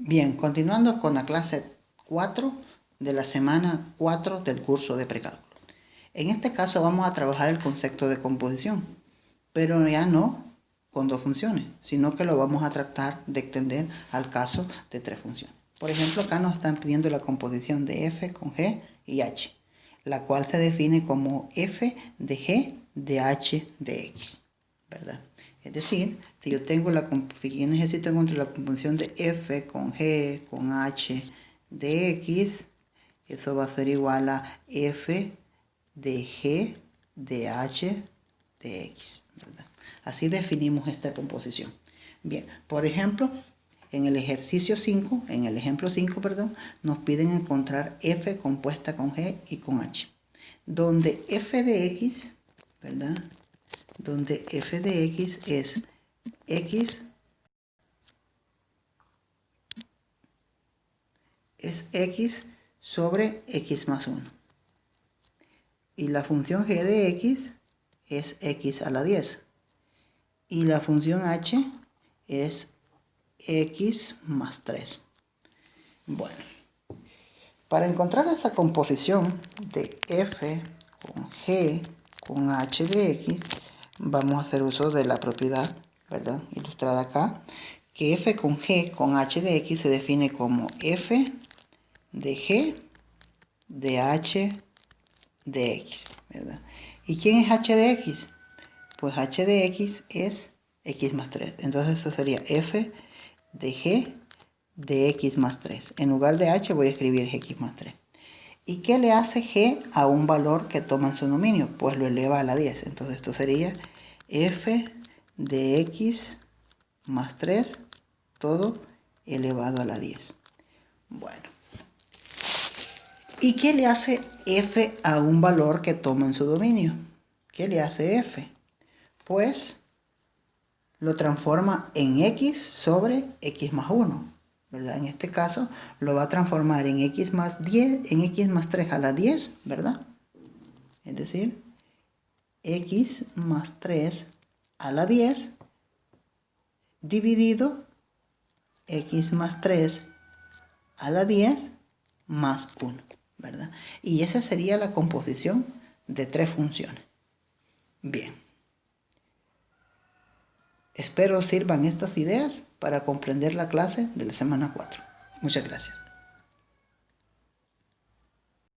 Bien, continuando con la clase 4 de la semana 4 del curso de precálculo. En este caso vamos a trabajar el concepto de composición, pero ya no con dos funciones, sino que lo vamos a tratar de extender al caso de tres funciones. Por ejemplo, acá nos están pidiendo la composición de f con g y h, la cual se define como f de g de h de x, ¿verdad? Es decir, si yo necesito encontrar la composición de f con g con h de x, eso va a ser igual a f de g de h de x, ¿verdad? Así definimos esta composición. Bien, por ejemplo, en el ejemplo 5, nos piden encontrar f compuesta con g y con h, donde f de x, ¿verdad? Donde f de x es x sobre x más 1. Y la función g de x es x a la 10. Y la función h es x más 3. Bueno, para encontrar esa composición de f con g con h de x, vamos a hacer uso de la propiedad, ¿verdad?, ilustrada acá, que f con g con h de x se define como f de g de h de x, ¿verdad? ¿Y quién es h de x? Pues h de x es x más 3. Entonces eso sería f de g de x más 3. En lugar de h voy a escribir x más 3. ¿Y qué le hace g a un valor que toma en su dominio? Pues lo eleva a la 10. Entonces esto sería f de x más 3 todo elevado a la 10. Bueno. ¿Y qué le hace f a un valor que toma en su dominio? ¿Qué le hace f? Pues lo transforma en x sobre x más 1, ¿verdad? En este caso lo va a transformar en x más 10, en x más 3 a la 10, ¿verdad? Es decir, x más 3 a la 10 dividido x más 3 a la 10 más 1, ¿verdad? Y esa sería la composición de tres funciones. Bien. Espero sirvan estas ideas para comprender la clase de la semana 4. Muchas gracias.